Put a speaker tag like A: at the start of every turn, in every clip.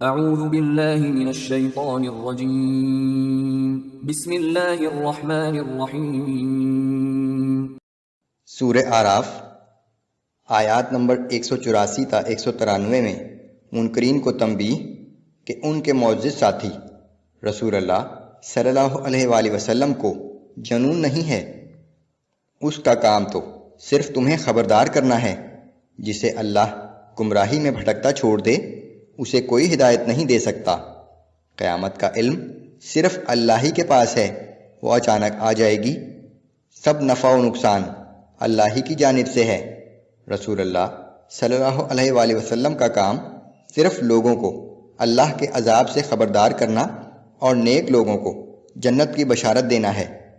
A: اعوذ باللہ من الشیطان الرجیم بسم اللہ الرحمن الرحیم۔
B: سورہ اعراف آیات نمبر 184 تا 193 میں منکرین کو تنبیہ کہ ان کے معزز ساتھی رسول اللہ صلی اللہ علیہ وآلہ وسلم کو جنون نہیں ہے، اس کا کام تو صرف تمہیں خبردار کرنا ہے۔ جسے اللہ گمراہی میں بھٹکتا چھوڑ دے اسے کوئی ہدایت نہیں دے سکتا۔ قیامت کا علم صرف اللہ ہی کے پاس ہے، وہ اچانک آ جائے گی۔ سب نفع و نقصان اللہ ہی کی جانب سے ہے۔ رسول اللہ صلی اللہ علیہ وآلہ وسلم کا کام صرف لوگوں کو اللہ کے عذاب سے خبردار کرنا اور نیک لوگوں کو جنت کی بشارت دینا ہے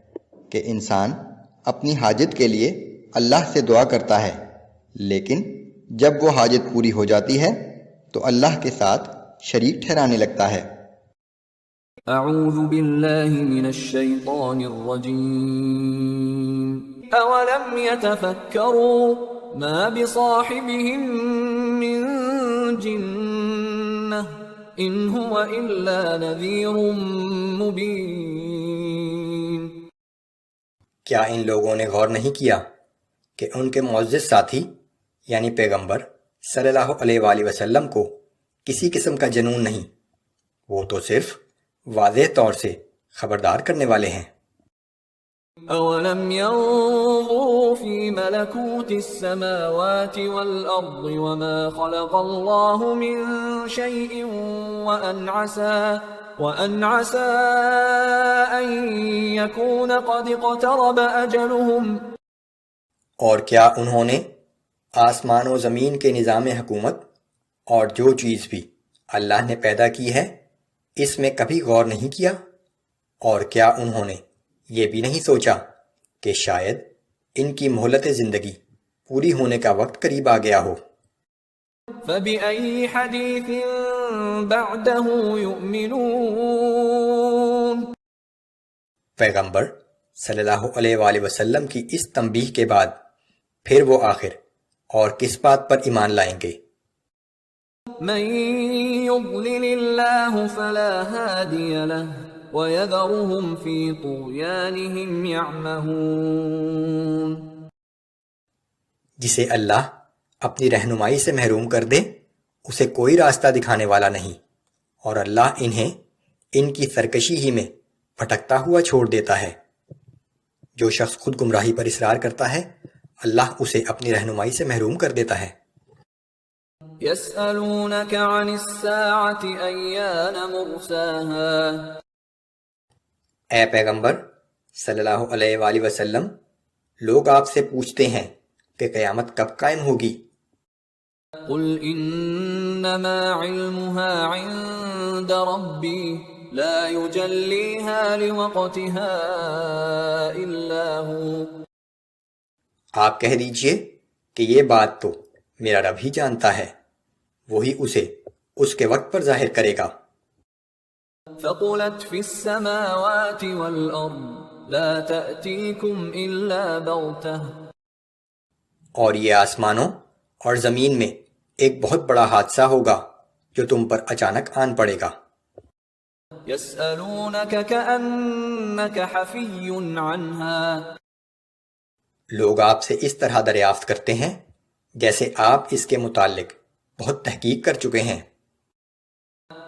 B: کہ انسان اپنی حاجت کے لیے اللہ سے دعا کرتا ہے، لیکن جب وہ حاجت پوری ہو جاتی ہے تو اللہ کے ساتھ شریک ٹھہرانے لگتا ہے۔
A: اعوذ باللہ من الشیطان الرجیم۔ اولم يتفکروا ما بصاحبهم من جنہ ان هو الا نذیر مبین۔
B: کیا ان لوگوں نے غور نہیں کیا کہ ان کے معزز ساتھی یعنی پیغمبر صلی اللہ علیہ وآلہ وسلم کو کسی قسم کا جنون نہیں، وہ تو صرف واضح طور سے خبردار کرنے والے ہیں۔
A: اولم ينظروا في ملكوت السماوات والارض وما خلق الله من شيء وان عسى ان يكون قد اقترب اجلهم۔
B: اور کیا انہوں نے آسمان و زمین کے نظام حکومت اور جو چیز بھی اللہ نے پیدا کی ہے اس میں کبھی غور نہیں کیا؟ اور کیا انہوں نے یہ بھی نہیں سوچا کہ شاید ان کی مہلت زندگی پوری ہونے کا وقت قریب آ گیا ہو؟
A: فَبِأَيِّ حَدِيثٍ بَعْدَهُ يُؤْمِنُونَ۔
B: پیغمبر صلی اللہ علیہ وآلہ وسلم کی اس تنبیہ کے بعد پھر وہ آخر اور کس بات پر ایمان لائیں گے؟
A: مَن يُضْلِلِ اللَّهُ فَلَا هَادِيَ لَهُ وَيَذَرُهُمْ فِي طُغْيَانِهِمْ يَعْمَهُونَ۔
B: جسے اللہ اپنی رہنمائی سے محروم کر دے اسے کوئی راستہ دکھانے والا نہیں، اور اللہ انہیں ان کی سرکشی ہی میں بھٹکتا ہوا چھوڑ دیتا ہے۔ جو شخص خود گمراہی پر اصرار کرتا ہے اللہ اسے اپنی رہنمائی سے محروم کر دیتا ہے۔
A: يَسْأَلُونَكَ عَنِ السَّاعَةِ أَيَّانَ مُرْسَاهَا۔
B: اے پیغمبر صلی اللہ علیہ وآلہ وسلم، لوگ آپ سے پوچھتے ہیں کہ قیامت کب قائم ہوگی؟
A: قُلْ إِنَّمَا عِلْمُهَا عِندَ رَبِّي لَا يُجَلِّيهَا لِوَقْتِهَا إِلَّا هُوَ۔
B: آپ کہہ دیجئے کہ یہ بات تو میرا رب ہی جانتا ہے، وہی اسے اس کے وقت پر ظاہر کرے گا۔
A: ثقلت في السماوات والأرض لا تأتيكم إلا بغتة۔
B: اور یہ آسمانوں اور زمین میں ایک بہت بڑا حادثہ ہوگا جو تم پر اچانک آن پڑے گا۔
A: يسألونك كأنك حفي عنها۔
B: لوگ آپ سے اس طرح دریافت کرتے ہیں جیسے آپ اس کے متعلق بہت تحقیق کر چکے ہیں۔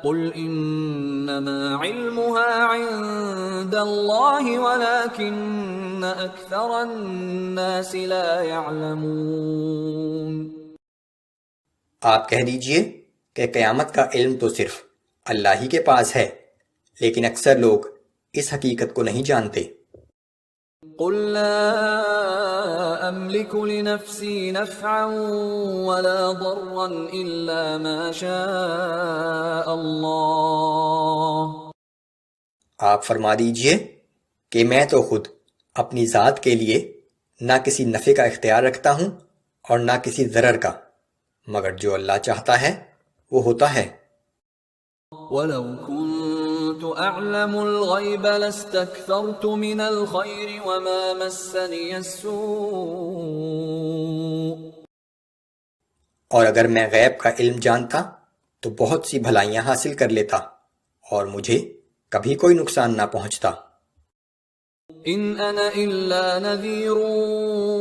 A: قل انما علمها عند الله ولكن اكثر الناس لا يعلمون۔
B: آپ کہہ دیجئے کہ قیامت کا علم تو صرف اللہ ہی کے پاس ہے، لیکن اکثر لوگ اس حقیقت کو نہیں جانتے۔
A: قل لا املك لنفسي نفعا ولا ضرا الا ما شاء الله۔
B: آپ فرما دیجئے کہ میں تو خود اپنی ذات کے لیے نہ کسی نفع کا اختیار رکھتا ہوں اور نہ کسی ضرر کا، مگر جو اللہ چاہتا ہے وہ ہوتا ہے۔
A: وَلَوْ كُنْتُ أَعْلَمُ الْغَيْبَ لَاسْتَكْثَرْتُ مِنَ الْخَيْرِ وَمَا مَسَّنِيَ السُّوءُ۔
B: اور اگر میں غیب کا علم جانتا تو بہت سی بھلائیاں حاصل کر لیتا اور مجھے کبھی کوئی نقصان نہ پہنچتا۔
A: إن أنا إلا نذير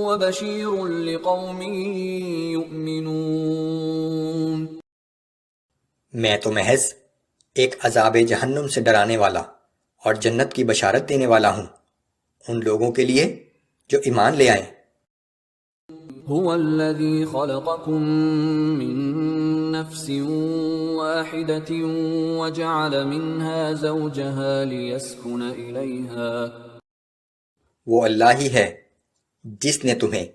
A: وبشير لقوم يؤمنون۔
B: میں تو محض ایک عذاب جہنم سے ڈرانے والا اور جنت کی بشارت دینے والا ہوں ان لوگوں کے لیے جو ایمان لے آئیں۔
A: هو الذي خلقكم من نفس واحدة وجعل منها زوجها ليسكن إليها۔
B: وہ اللہ ہی ہے جس نے تمہیں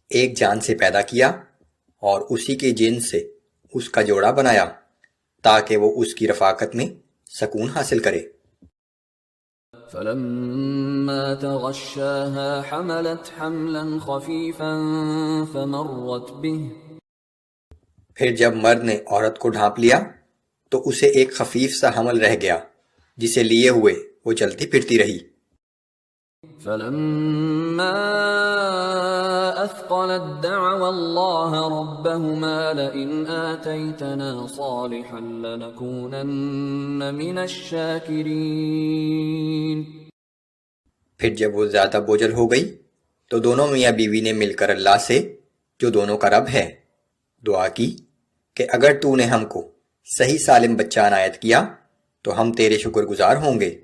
B: ایک جان سے پیدا کیا اور اسی کے جنس سے اس کا جوڑا بنایا تاکہ وہ اس کی رفاقت میں سکون حاصل کرے۔
A: فلما تغشاها حملت حملا خفيفا فمرت به۔
B: پھر جب مرد نے عورت کو ڈھانپ لیا تو اسے ایک خفیف سا حمل رہ گیا جسے لیے ہوئے وہ چلتی پھرتی رہی۔
A: فلما أثقلت دعوا الله ربهما لئن آتيتنا صالحا لنكونن من الشاكرين۔
B: پھر جب وہ زیادہ بوجھل ہو گئی تو دونوں میاں بیوی نے مل کر اللہ سے جو دونوں کا رب ہے دعا کی کہ اگر تو نے ہم کو صحیح سالم بچہ عنایت کیا تو ہم تیرے شکر گزار ہوں گے۔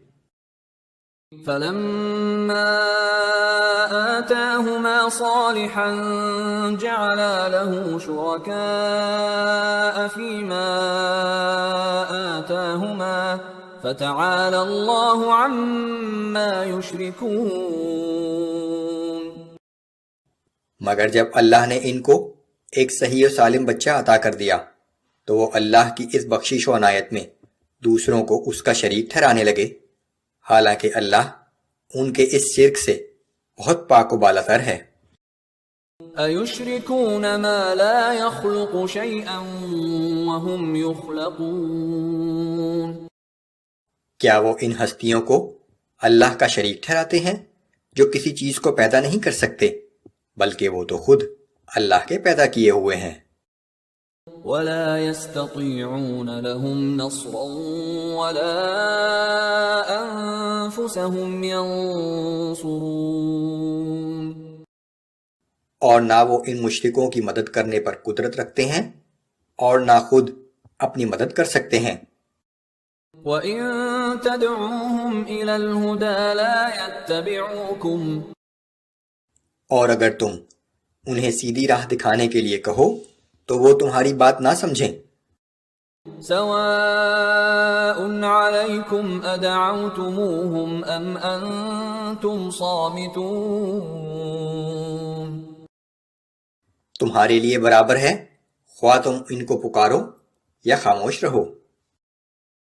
A: فلما آتاهما صالحا جعلا له شركاء فيما آتاهما فتعالى الله عما يشركون۔
B: مگر جب اللہ نے ان کو ایک صحیح و سالم بچہ عطا کر دیا تو وہ اللہ کی اس بخشش و عنایت میں دوسروں کو اس کا شریک ٹھہرانے لگے، حالانکہ اللہ ان کے اس شرک سے بہت پاک و بالا تر ہے۔
A: أَيُشْرِكُونَ مَا لَا يَخْلُقُ شَيْئًا وَهُمْ يُخْلَقُونَ۔
B: کیا وہ ان ہستیوں کو اللہ کا شریک ٹھہراتے ہیں جو کسی چیز کو پیدا نہیں کر سکتے بلکہ وہ تو خود اللہ کے پیدا کیے ہوئے ہیں۔
A: وَلَا يَسْتَطِيعُونَ لَهُمْ نَصْرًا وَلَا أَنفُسَهُمْ يَنصُرُونَ۔
B: اور نہ وہ ان مشرکوں کی مدد کرنے پر قدرت رکھتے ہیں اور نہ خود اپنی مدد کر سکتے ہیں۔
A: وَإِن تَدْعُوهُمْ إِلَى الْهُدَى لَا يَتَّبِعُوكُمْ۔
B: اور اگر تم انہیں سیدھی راہ دکھانے کے لیے کہو تو وہ تمہاری بات نہ سمجھیں۔
A: سواء عليكم أدعوتموهم أم أنتم صامتون۔
B: تمہارے لیے برابر ہے خواہ تم ان کو پکارو یا خاموش رہو۔